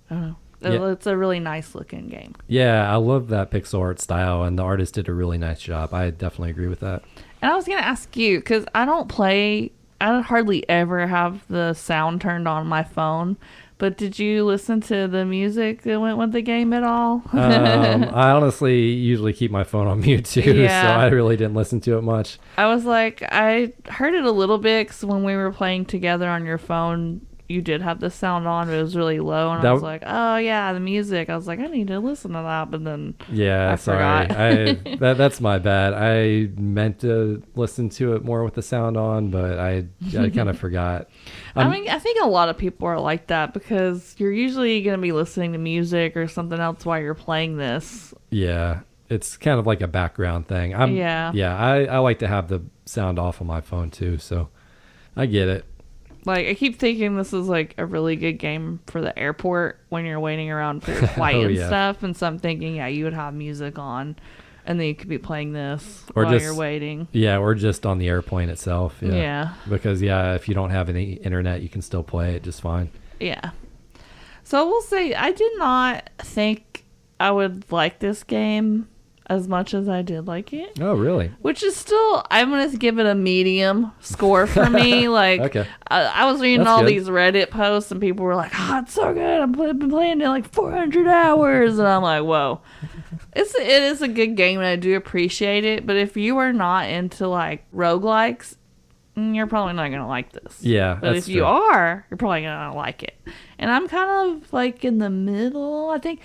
[SPEAKER 2] I don't know. It's a really nice looking game.
[SPEAKER 1] Yeah, I love that pixel art style, and the artist did a really nice job. I definitely agree with that.
[SPEAKER 2] And I was going to ask you, because I hardly ever have the sound turned on my phone, but did you listen to the music that went with the game at all?
[SPEAKER 1] I honestly usually keep my phone on mute too, so I really didn't listen to it much.
[SPEAKER 2] I was like, I heard it a little bit because when we were playing together on your phone, you did have the sound on, but it was really low, and I was like, oh yeah, the music. I was like, I need to listen to that, but then I forgot.
[SPEAKER 1] That's my bad. I meant to listen to it more with the sound on, but I kind of forgot.
[SPEAKER 2] I mean, I think a lot of people are like that because you're usually going to be listening to music or something else while you're playing this.
[SPEAKER 1] Yeah, it's kind of like a background thing. I like to have the sound off on my phone too, so I get it.
[SPEAKER 2] Like, I keep thinking this is like a really good game for the airport when you're waiting around for your flight and stuff. And so I'm thinking, you would have music on and then you could be playing this while you're waiting. Yeah,
[SPEAKER 1] or just on the airplane itself. Yeah. Because, if you don't have any internet, you can still play it just fine.
[SPEAKER 2] Yeah. So I will say, I did not think I would like this game as much as I did like it.
[SPEAKER 1] Oh, really?
[SPEAKER 2] Which is still, I'm going to give it a medium score for me. Like,
[SPEAKER 1] okay.
[SPEAKER 2] I was reading these Reddit posts and people were like, oh, it's so good. I've been playing it like 400 hours. And I'm like, whoa. It is a good game and I do appreciate it. But if you are not into like roguelikes, you're probably not going to like this.
[SPEAKER 1] Yeah,
[SPEAKER 2] but if you are, you're probably going to like it. And I'm kind of like in the middle, I think.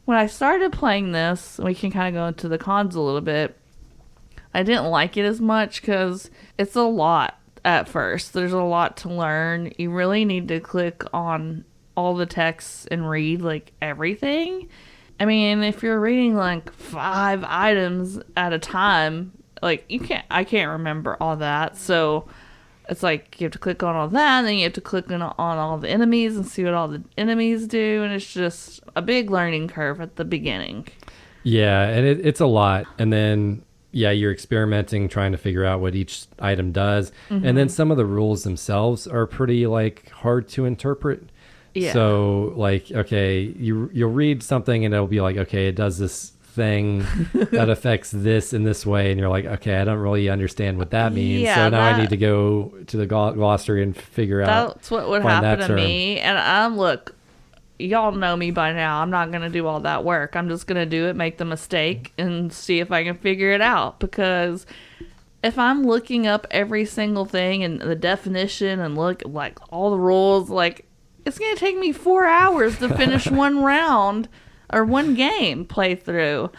[SPEAKER 2] When I started playing this, we can kind of go into the cons a little bit. I didn't like it as much because it's a lot at first. There's a lot to learn. You really need to click on all the texts and read like everything. I mean, if you're reading like 5 items at a time, like I can't remember all that. So it's like you have to click on all that, and then you have to click on all the enemies and see what all the enemies do, and it's just a big learning curve at the beginning.
[SPEAKER 1] Yeah, and it's a lot. And then, you're experimenting, trying to figure out what each item does. Mm-hmm. And then some of the rules themselves are pretty, like, hard to interpret. Yeah. So, like, okay, you'll read something, and it'll be like, okay, it does this thing that affects this in this way, and you're like, okay, I don't really understand what that means. So now I need to go to the glossary and figure out.
[SPEAKER 2] That's what would happen to me. And look, y'all know me by now. I'm not gonna do all that work. I'm just gonna do it, make the mistake, and see if I can figure it out. Because if I'm looking up every single thing and the definition and look like all the rules, like it's gonna take me 4 hours to finish one round. Or one game playthrough.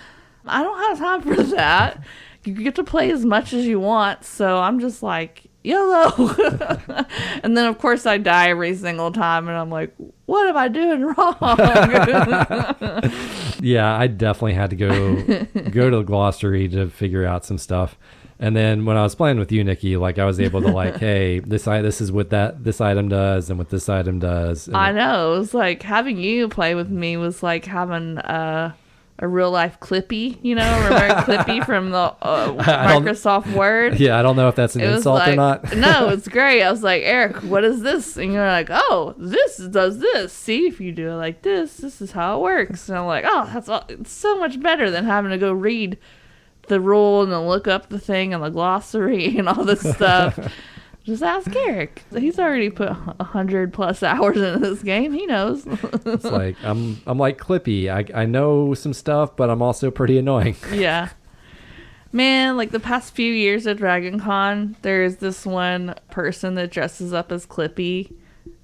[SPEAKER 2] I don't have time for that. You get to play as much as you want, so I'm just like, YOLO. And then, of course, I die every single time, and I'm like, what am I doing wrong?
[SPEAKER 1] Yeah, I definitely had to go to the glossary to figure out some stuff. And then when I was playing with you, Nikki, like I was able to like, hey, this is what this item does and what this item does. And
[SPEAKER 2] I know. It was like having you play with me was like having a real life Clippy, remember Clippy from the Microsoft Word?
[SPEAKER 1] Yeah, I don't know if that's an insult or not.
[SPEAKER 2] No, it's great. I was like, Eric, what is this? And you're like, oh, this does this. See, if you do it like this is how it works. And I'm like, oh, it's so much better than having to go read the rule and then look up the thing and the glossary and all this stuff. Just ask Eric. He's already put 100+ hours into this game. He knows.
[SPEAKER 1] It's like I'm like Clippy. I know some stuff, but I'm also pretty annoying.
[SPEAKER 2] Yeah. Man, like the past few years at Dragon Con, there's this one person that dresses up as Clippy,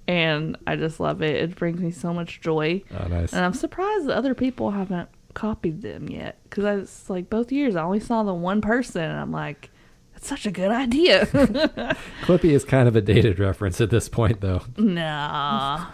[SPEAKER 2] and I just love it. It brings me so much joy.
[SPEAKER 1] Oh, nice.
[SPEAKER 2] And I'm surprised that other people haven't copied them yet, because I was like, both years I only saw the one person, and I'm like, that's such a good idea.
[SPEAKER 1] Clippy is kind of a dated reference at this point, though.
[SPEAKER 2] Nah.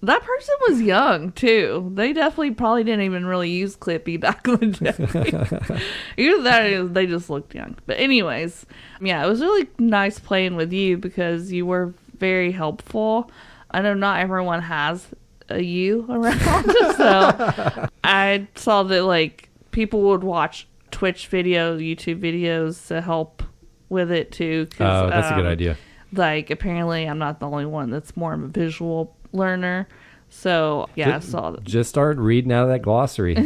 [SPEAKER 2] That person was young too. They definitely probably didn't even really use Clippy back in the day. Either that or they just looked young. But anyways, yeah, it was really nice playing with you because you were very helpful. I know not everyone has you around, so I saw that like people would watch Twitch videos, YouTube videos to help with it too.
[SPEAKER 1] Oh, that's a good idea.
[SPEAKER 2] Like apparently I'm not the only one that's more of a visual learner, so yeah, I saw that.
[SPEAKER 1] Just start reading out of that glossary.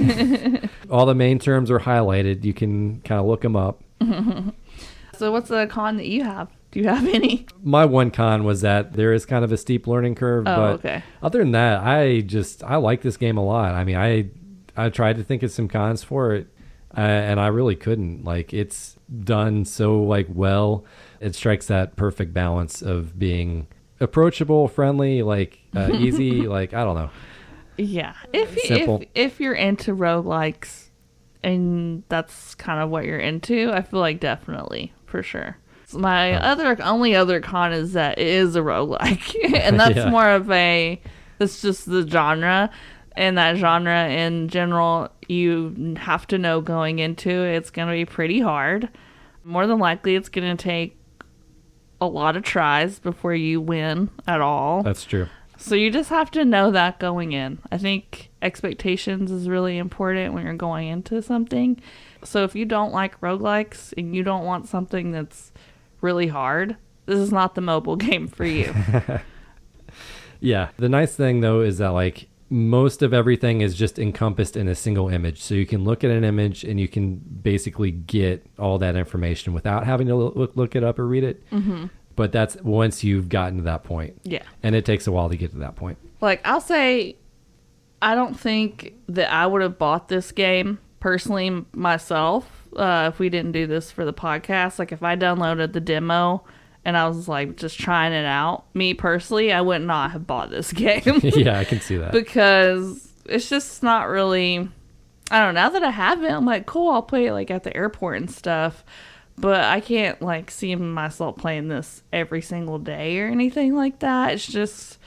[SPEAKER 1] All the main terms are highlighted. You can kind of look them up.
[SPEAKER 2] So what's the con that you have? Do you have any?
[SPEAKER 1] My one con was that there is kind of a steep learning curve.
[SPEAKER 2] Oh,
[SPEAKER 1] but
[SPEAKER 2] okay.
[SPEAKER 1] Other than that, I like this game a lot. I mean, I tried to think of some cons for it, and I really couldn't. Like, it's done so like well. It strikes that perfect balance of being approachable, friendly, like easy, like I don't know.
[SPEAKER 2] Yeah.
[SPEAKER 1] Simple.
[SPEAKER 2] If you're into roguelikes and that's kind of what you're into, I feel like definitely, for sure. So my only other con is that it is a roguelike. And that's more of it's just the genre. And that genre in general, you have to know going into it, it's going to be pretty hard. More than likely, it's going to take a lot of tries before you win at all.
[SPEAKER 1] That's true.
[SPEAKER 2] So you just have to know that going in. I think expectations is really important when you're going into something. So if you don't like roguelikes and you don't want something that's really hard, this is not the mobile game for you.
[SPEAKER 1] Yeah. The nice thing, though, is that like most of everything is just encompassed in a single image. So you can look at an image and you can basically get all that information without having to look it up or read it. Mm-hmm. But that's once you've gotten to that point.
[SPEAKER 2] Yeah.
[SPEAKER 1] And it takes a while to get to that point.
[SPEAKER 2] Like, I'll say, I don't think that I would have bought this game personally myself if we didn't do this for the podcast. Like, if I downloaded the demo and I was, like, just trying it out, me personally, I would not have bought this game.
[SPEAKER 1] Yeah, I can see that.
[SPEAKER 2] Because it's just not really... I don't know. Now that I have it, I'm like, cool, I'll play it, like, at the airport and stuff. But I can't, like, see myself playing this every single day or anything like that. It's just,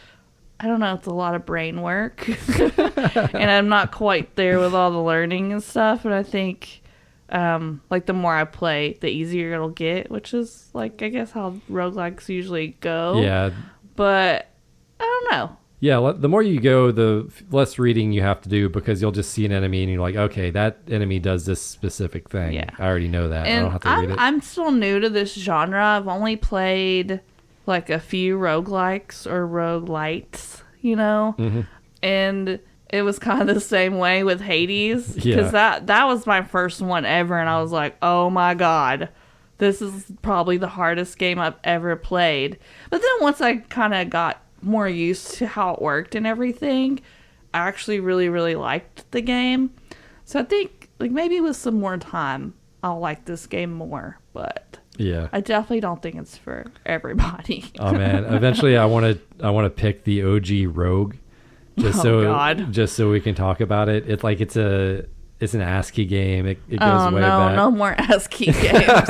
[SPEAKER 2] I don't know, it's a lot of brain work. And I'm not quite there with all the learning and stuff. And I think, like, the more I play, the easier it'll get, which is, like, I guess how roguelikes usually go.
[SPEAKER 1] Yeah.
[SPEAKER 2] But, I don't know.
[SPEAKER 1] Yeah, the more you go, the less reading you have to do because you'll just see an enemy and you're like, okay, that enemy does this specific thing.
[SPEAKER 2] Yeah.
[SPEAKER 1] I already know that.
[SPEAKER 2] And
[SPEAKER 1] I don't have to read it.
[SPEAKER 2] I'm still new to this genre. I've only played like a few roguelikes or roguelites, you know?
[SPEAKER 1] Mm-hmm.
[SPEAKER 2] And it was kind of the same way with Hades. Because that was my first one ever. And I was like, oh my God, this is probably the hardest game I've ever played. But then once I kind of got more used to how it worked and everything, I actually really, really liked the game. So I think like maybe with some more time, I'll like this game more. But
[SPEAKER 1] yeah,
[SPEAKER 2] I definitely don't think it's for everybody.
[SPEAKER 1] Oh man, eventually I want to pick the OG Rogue, just so we can talk about it. It's like it's an ASCII game. It goes way back.
[SPEAKER 2] No more ASCII games.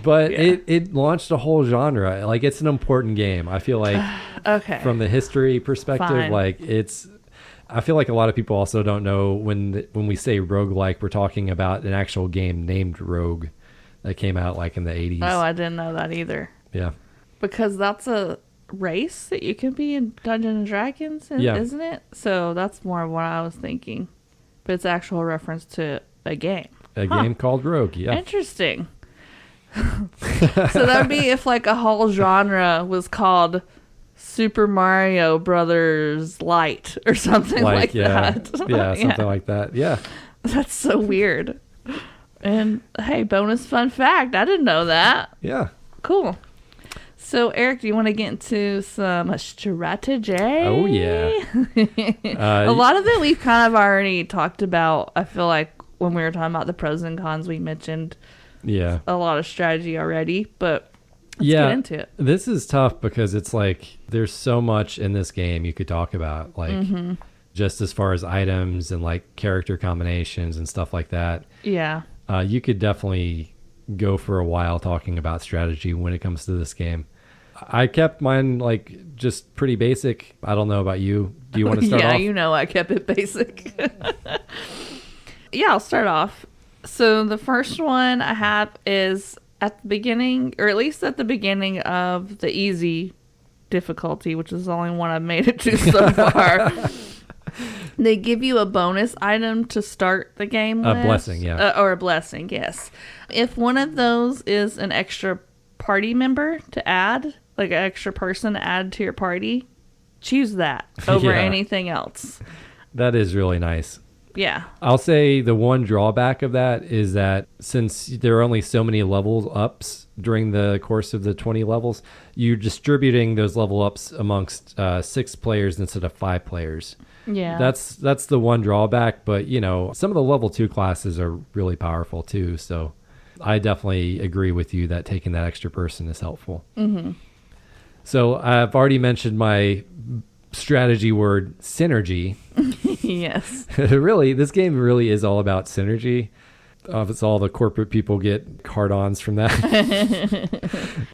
[SPEAKER 1] But it launched a whole genre. Like it's an important game. I feel like
[SPEAKER 2] okay.
[SPEAKER 1] From the history perspective,
[SPEAKER 2] Fine.
[SPEAKER 1] like I feel like a lot of people also don't know when we say roguelike, we're talking about an actual game named Rogue that came out like in the 80s.
[SPEAKER 2] Oh, I didn't know that either.
[SPEAKER 1] Yeah.
[SPEAKER 2] Because that's a race that you can be in Dungeons and Dragons, isn't it? So that's more of what I was thinking. But it's actual reference to a game.
[SPEAKER 1] A game called Rogue, yeah.
[SPEAKER 2] Interesting. So that'd be if like a whole genre was called Super Mario Brothers Light or something like that.
[SPEAKER 1] Yeah, something like that. Yeah.
[SPEAKER 2] That's so weird. And hey, bonus fun fact, I didn't know that.
[SPEAKER 1] Yeah.
[SPEAKER 2] Cool. So Eric, do you want to get into some strategy?
[SPEAKER 1] Oh yeah.
[SPEAKER 2] A lot of it we've kind of already talked about. I feel like when we were talking about the pros and cons, we mentioned a lot of strategy already, but let's get into it.
[SPEAKER 1] This is tough because it's like there's so much in this game you could talk about, like just as far as items and like character combinations and stuff like that.
[SPEAKER 2] Yeah.
[SPEAKER 1] You could definitely go for a while talking about strategy when it comes to this game. I kept mine like just pretty basic. I don't know about you. Do you want to start off?
[SPEAKER 2] Yeah, you know I kept it basic. Yeah, I'll start off. So the first one I have is at the beginning, or at least at the beginning of the easy difficulty, which is the only one I've made it to so far. They give you a bonus item to start the game with.
[SPEAKER 1] A blessing, yeah.
[SPEAKER 2] Or a blessing, yes. If one of those is an extra party member to add, like an extra person to add to your party, choose that over anything else.
[SPEAKER 1] That is really nice.
[SPEAKER 2] Yeah.
[SPEAKER 1] I'll say the one drawback of that is that since there are only so many level ups during the course of the 20 levels, you're distributing those level ups amongst 6 players instead of 5 players.
[SPEAKER 2] Yeah.
[SPEAKER 1] That's the one drawback, but you know, some of the level 2 classes are really powerful too, so I definitely agree with you that taking that extra person is helpful. Mm-hmm. So I've already mentioned my strategy word, synergy.
[SPEAKER 2] Yes.
[SPEAKER 1] Really, this game really is all about synergy. It's all the corporate people get card-ons from that.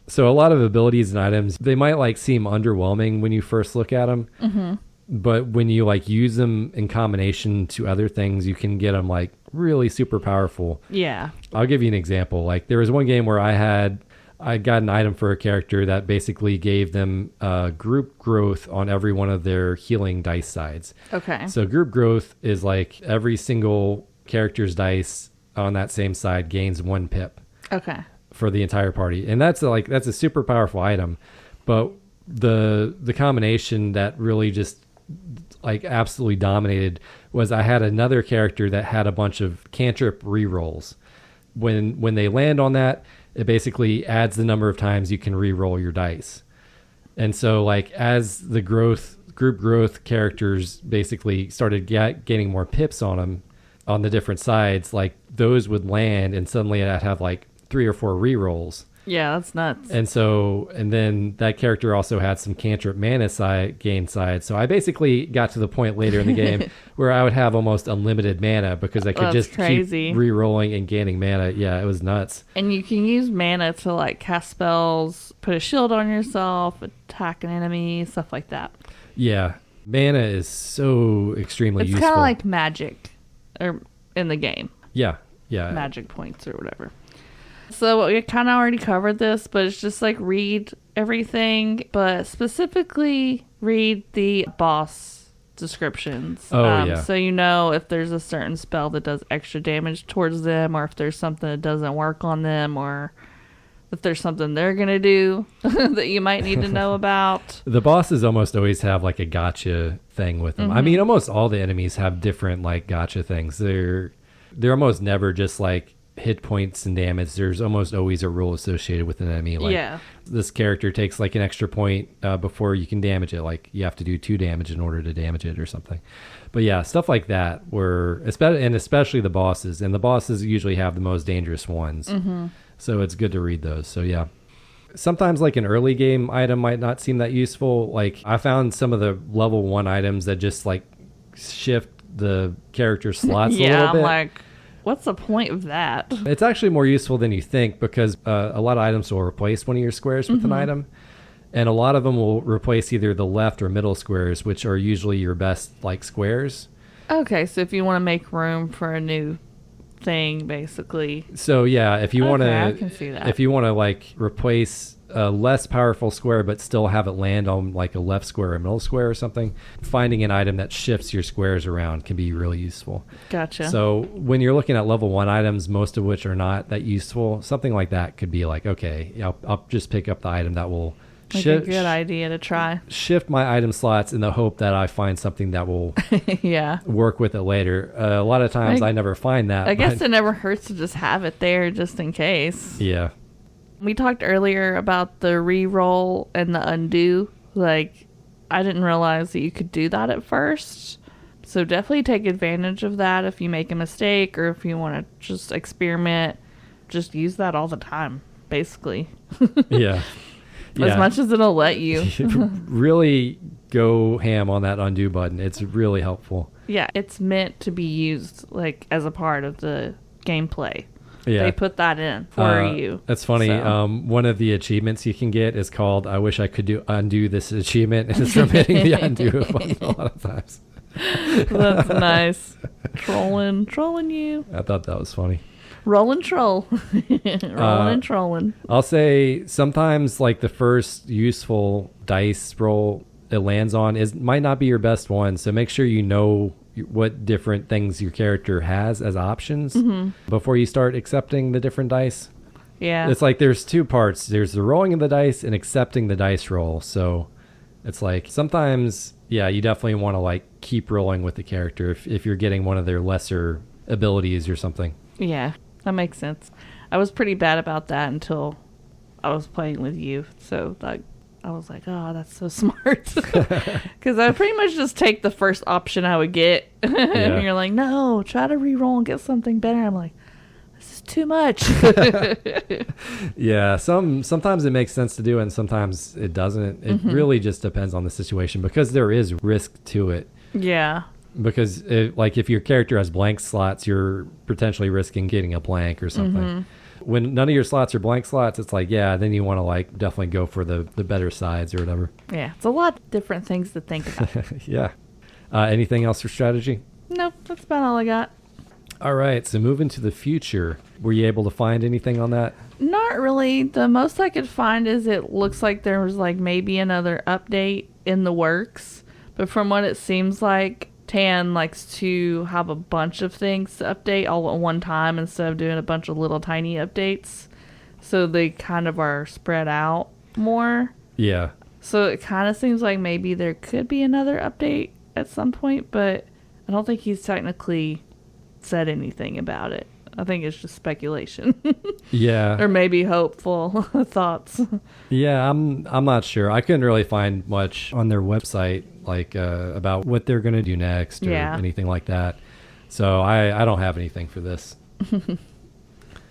[SPEAKER 1] So a lot of abilities and items, they might like seem underwhelming when you first look at them. Mm-hmm. But when you like use them in combination to other things, you can get them like really super powerful.
[SPEAKER 2] Yeah.
[SPEAKER 1] I'll give you an example. Like there was one game where I got an item for a character that basically gave them group growth on every one of their healing dice sides. Okay. So group growth is like every single character's dice on that same side gains 1 pip. Okay. For the entire party. And that's a super powerful item. But the combination that really just like absolutely dominated was I had another character that had a bunch of cantrip rerolls. When they land on that, it basically adds the number of times you can reroll your dice. And so like as the group growth characters basically started gaining more pips on them on the different sides, like those would land and suddenly I'd have like 3 or 4 rerolls.
[SPEAKER 2] Yeah, that's nuts.
[SPEAKER 1] And then that character also had some cantrip mana gain side. So I basically got to the point later in the game where I would have almost unlimited mana because I could just keep re-rolling and gaining mana. Yeah, it was nuts.
[SPEAKER 2] And you can use mana to like cast spells, put a shield on yourself, attack an enemy, stuff like that.
[SPEAKER 1] Yeah, mana is so extremely useful.
[SPEAKER 2] It's kind of like magic or in the game.
[SPEAKER 1] Yeah, yeah.
[SPEAKER 2] Magic points or whatever. So we kind of already covered this, but it's just like read everything, but specifically read the boss descriptions.
[SPEAKER 1] Yeah.
[SPEAKER 2] So you know if there's a certain spell that does extra damage towards them, or if there's something that doesn't work on them, or if there's something they're going to do that you might need to know about.
[SPEAKER 1] The bosses almost always have like a gotcha thing with them. Mm-hmm. I mean, almost all the enemies have different like gotcha things. They're almost never just like hit points and damage. There's almost always a rule associated with an enemy. Like this character takes like an extra point before you can damage it. Like you have to do 2 damage in order to damage it or something. But yeah, stuff like that especially the bosses, and the bosses usually have the most dangerous ones. Mm-hmm. So it's good to read those. So yeah. Sometimes like an early game item might not seem that useful. Like I found some of the level 1 items that just like shift the character slots a little bit.
[SPEAKER 2] I'm like, what's the point of that?
[SPEAKER 1] It's actually more useful than you think because a lot of items will replace one of your squares with an item. And a lot of them will replace either the left or middle squares, which are usually your best like squares.
[SPEAKER 2] Okay, so if you want to make room for a new thing, basically.
[SPEAKER 1] So yeah, if you want to,
[SPEAKER 2] I can see that.
[SPEAKER 1] If you want to like replace a less powerful square but still have it land on like a left square or middle square or something, finding an item that shifts your squares around can be really useful.
[SPEAKER 2] Gotcha.
[SPEAKER 1] So when you're looking at level 1 items, most of which are not that useful, something like that could be like, okay, I'll just pick up the item that will
[SPEAKER 2] a good idea to try.
[SPEAKER 1] Shift my item slots in the hope that I find something that will work with it later. A lot of times I never find that.
[SPEAKER 2] I guess it never hurts to just have it there just in case.
[SPEAKER 1] Yeah.
[SPEAKER 2] We talked earlier about the re-roll and the undo. Like, I didn't realize that you could do that at first. So definitely take advantage of that if you make a mistake or if you want to just experiment. Just use that all the time, basically.
[SPEAKER 1] Yeah.
[SPEAKER 2] As much as it'll let you.
[SPEAKER 1] Really go ham on that undo button. It's really helpful.
[SPEAKER 2] Yeah, it's meant to be used like as a part of the gameplay.
[SPEAKER 1] Yeah.
[SPEAKER 2] They put that in for you.
[SPEAKER 1] That's funny. So. One of the achievements you can get is called I wish I could undo this achievement, and it's from hitting the undo button a lot of times.
[SPEAKER 2] That's nice. Trolling you.
[SPEAKER 1] I thought that was funny.
[SPEAKER 2] Rolling troll. Rolling and trolling.
[SPEAKER 1] I'll say sometimes like the first useful dice roll it lands on might not be your best one. So make sure you know what different things your character has as options before you start accepting the different dice.
[SPEAKER 2] Yeah.
[SPEAKER 1] It's like there's 2 parts. There's the rolling of the dice and accepting the dice roll. So it's like sometimes, yeah, you definitely want to like keep rolling with the character if you're getting one of their lesser abilities or something.
[SPEAKER 2] Yeah. That makes sense. I was pretty bad about that until I was playing with you. So like, I was like, oh, that's so smart. Because I pretty much just take the first option I would get. And you're like, no, try to re-roll and get something better. I'm like, this is too much.
[SPEAKER 1] Yeah, sometimes it makes sense to do it, and sometimes it doesn't. It really just depends on the situation because there is risk to it.
[SPEAKER 2] Yeah.
[SPEAKER 1] Because if your character has blank slots, you're potentially risking getting a blank or something. When none of your slots are blank slots, it's like, yeah, then you want to definitely go for the better sides or whatever.
[SPEAKER 2] Yeah, it's a lot of different things to think about.
[SPEAKER 1] Yeah. Anything else for strategy?
[SPEAKER 2] Nope, that's about all I got.
[SPEAKER 1] All right, so moving to the future. Were you able to find anything on that?
[SPEAKER 2] Not really. The most I could find is it looks like there was maybe another update in the works. But from what it seems like, Tann likes to have a bunch of things to update all at one time instead of doing a bunch of little tiny updates. So they kind of are spread out more.
[SPEAKER 1] Yeah.
[SPEAKER 2] So it kind of seems like maybe there could be another update at some point, but I don't think he's technically said anything about it. I think it's just speculation.
[SPEAKER 1] Yeah.
[SPEAKER 2] Or maybe hopeful thoughts.
[SPEAKER 1] Yeah, I'm not sure. I couldn't really find much on their website about what they're going to do next or anything like that. So I don't have anything for this.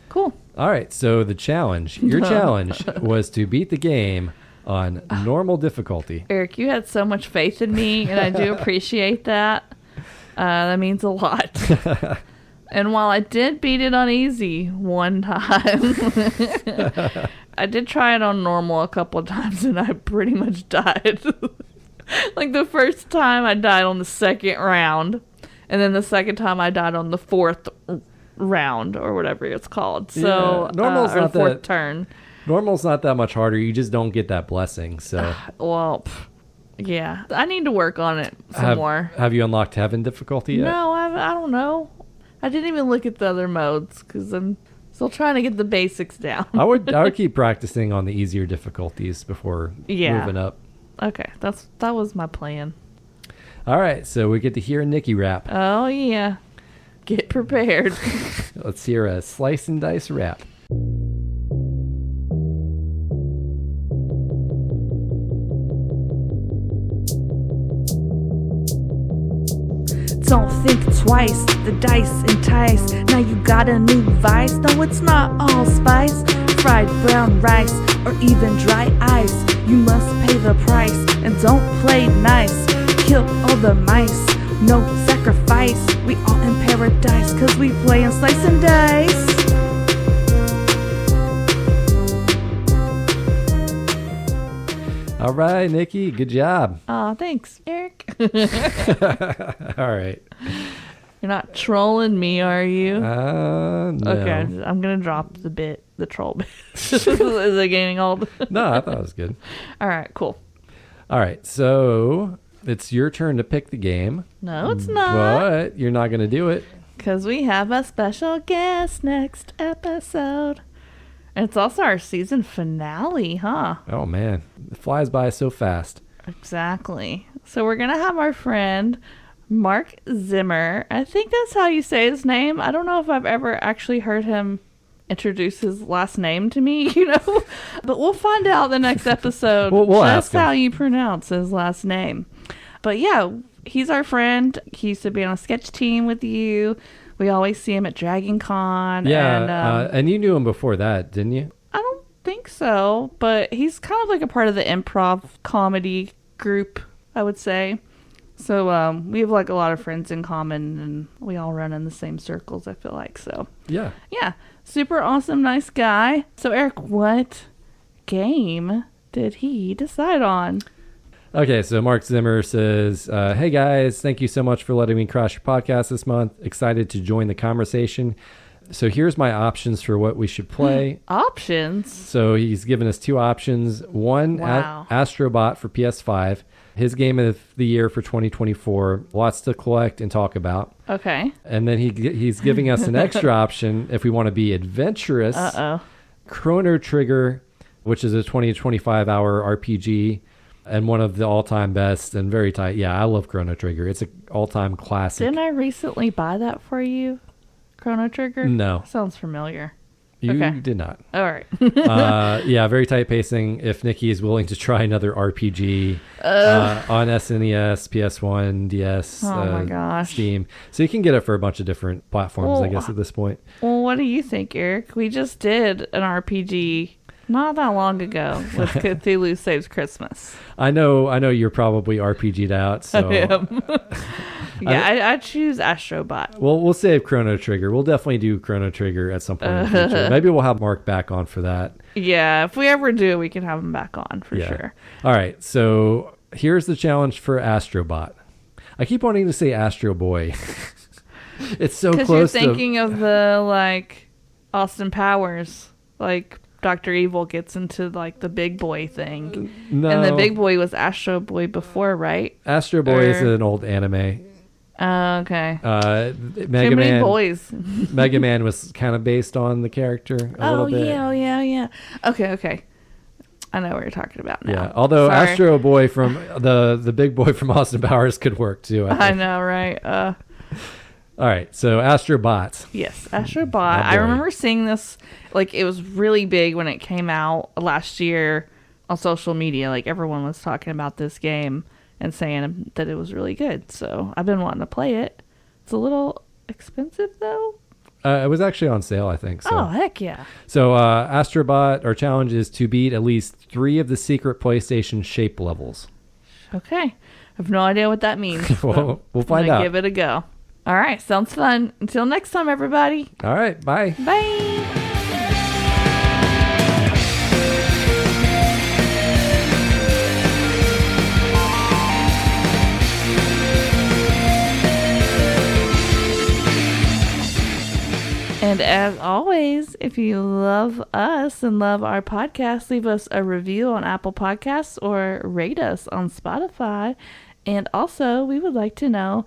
[SPEAKER 2] Cool.
[SPEAKER 1] All right, so the challenge, your challenge was to beat the game on normal difficulty.
[SPEAKER 2] Eric, you had so much faith in me, and I do appreciate that. That means a lot. And while I did beat it on easy one time, I did try it on normal a couple of times, and I pretty much died. The first time I died on the second round, and then the second time I died on the fourth round, or whatever it's called. So,
[SPEAKER 1] normal's
[SPEAKER 2] or
[SPEAKER 1] not
[SPEAKER 2] the fourth
[SPEAKER 1] that,
[SPEAKER 2] turn.
[SPEAKER 1] Normal's not that much harder. You just don't get that blessing, so...
[SPEAKER 2] Yeah. I need to work on it some more.
[SPEAKER 1] Have you unlocked heaven difficulty yet?
[SPEAKER 2] No, I don't know. I didn't even look at the other modes because I'm still trying to get the basics down.
[SPEAKER 1] I would keep practicing on the easier difficulties before moving up.
[SPEAKER 2] Okay, that was my plan.
[SPEAKER 1] All right, so we get to hear a Nicky rap.
[SPEAKER 2] Oh yeah, get prepared.
[SPEAKER 1] Let's hear a slice and dice rap.
[SPEAKER 2] Don't think twice, the dice entice. Now you got a new vice. No, it's not all spice. Fried brown rice or even dry ice. You must pay the price and don't play nice. Kill all the mice, no sacrifice. We all in paradise cause we play and slice and dice.
[SPEAKER 1] All right, Nicky, good job.
[SPEAKER 2] Aw, thanks, Eric.
[SPEAKER 1] All right.
[SPEAKER 2] You're not trolling me, are you?
[SPEAKER 1] No.
[SPEAKER 2] Okay, I'm going to drop the troll bit. Is it getting old?
[SPEAKER 1] No, I thought it was good.
[SPEAKER 2] All right, cool.
[SPEAKER 1] All right, so it's your turn to pick the game.
[SPEAKER 2] No, it's not.
[SPEAKER 1] But you're not going to do it.
[SPEAKER 2] Because we have a special guest next episode. And it's also our season finale, huh?
[SPEAKER 1] Oh, man. It flies by so fast.
[SPEAKER 2] Exactly. So we're going to have our friend Mark Zimmer. I think that's how you say his name. I don't know if I've ever actually heard him introduce his last name to me, But we'll find out the next episode.
[SPEAKER 1] We'll ask him.
[SPEAKER 2] How you pronounce his last name. But yeah, he's our friend. He used to be on a sketch team with you. We always see him at Dragon Con.
[SPEAKER 1] Yeah, and you knew him before that, didn't you?
[SPEAKER 2] I don't think so, but he's kind of like a part of the improv comedy group, I would say. So we have a lot of friends in common, and we all run in the same circles, I feel like. So
[SPEAKER 1] yeah,
[SPEAKER 2] super awesome, nice guy. So Eric, what game did he decide on?
[SPEAKER 1] Okay, so Mark Zimmer says, hey guys, thank you so much for letting me crash your podcast this month. Excited to join the conversation. So here's my options for what we should play.
[SPEAKER 2] Options?
[SPEAKER 1] So he's given us two options. One, Astrobot for PS5. His game of the year for 2024. Lots to collect and talk about.
[SPEAKER 2] Okay.
[SPEAKER 1] And then he's giving us an extra option if we want to be adventurous. Chrono Trigger, which is a 20 to 25 hour RPG. And one of the all-time best and very tight. Yeah, I love Chrono Trigger. It's an all-time classic.
[SPEAKER 2] Didn't I recently buy that for you? Chrono Trigger?
[SPEAKER 1] No.
[SPEAKER 2] Sounds familiar.
[SPEAKER 1] You
[SPEAKER 2] Okay.
[SPEAKER 1] did not.
[SPEAKER 2] All right.
[SPEAKER 1] Yeah, very tight pacing. If Nikki is willing to try another RPG on SNES, PS1, DS,
[SPEAKER 2] Oh my gosh.
[SPEAKER 1] Steam. So you can get it for a bunch of different platforms, I guess, at this point.
[SPEAKER 2] Well, what do you think, Eric? We just did an RPG not that long ago with Cthulhu Saves Christmas.
[SPEAKER 1] I know you're probably RPG'd out, so
[SPEAKER 2] I am. Yeah, I choose Astrobot.
[SPEAKER 1] well, we'll save Chrono Trigger. We'll definitely do Chrono Trigger at some point in the future. Maybe we'll have Mark back on for that.
[SPEAKER 2] Yeah, if we ever do, we can have him back on for sure.
[SPEAKER 1] All right, so here's the challenge for Astrobot. I keep wanting to say Astro Boy. It's so close.
[SPEAKER 2] Because you're thinking of the, like, Austin Powers, like, Dr. Evil gets into, like, the big boy thing.
[SPEAKER 1] No.
[SPEAKER 2] And the big boy was Astro Boy before, right?
[SPEAKER 1] Astro Boy is an old anime.
[SPEAKER 2] Okay.
[SPEAKER 1] Mega
[SPEAKER 2] Too many
[SPEAKER 1] Man,
[SPEAKER 2] boys.
[SPEAKER 1] Mega Man was kind of based on the character a little bit.
[SPEAKER 2] Yeah. Okay. I know what you're talking about now.
[SPEAKER 1] Yeah, although
[SPEAKER 2] Sorry.
[SPEAKER 1] Astro Boy from the big boy from Austin Powers could work too. I
[SPEAKER 2] I
[SPEAKER 1] think.
[SPEAKER 2] know, right?
[SPEAKER 1] All right, so Astrobot.
[SPEAKER 2] Yes, Astrobot.
[SPEAKER 1] Oh,
[SPEAKER 2] I
[SPEAKER 1] boy.
[SPEAKER 2] remember seeing this, like, it was really big when it came out last year on social media. Like, everyone was talking about this game and saying that it was really good. So I've been wanting to play it. It's a little expensive, though.
[SPEAKER 1] It was actually on sale, I think. So.
[SPEAKER 2] Oh, heck yeah.
[SPEAKER 1] So Astrobot, our challenge is to beat at least 3 of the secret PlayStation shape levels.
[SPEAKER 2] Okay. I have no idea what that means.
[SPEAKER 1] We'll find
[SPEAKER 2] I'm gonna
[SPEAKER 1] out.
[SPEAKER 2] give it a go. All right. Sounds fun. Until next time, everybody.
[SPEAKER 1] All right, bye.
[SPEAKER 2] Bye. And as always, if you love us and love our podcast, leave us a review on Apple Podcasts or rate us on Spotify. And also, we would like to know,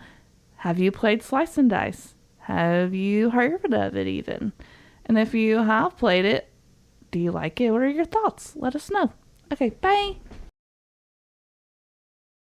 [SPEAKER 2] have you played Slice and Dice? Have you heard of it even? And if you have played it, do you like it? What are your thoughts? Let us know. Okay, bye.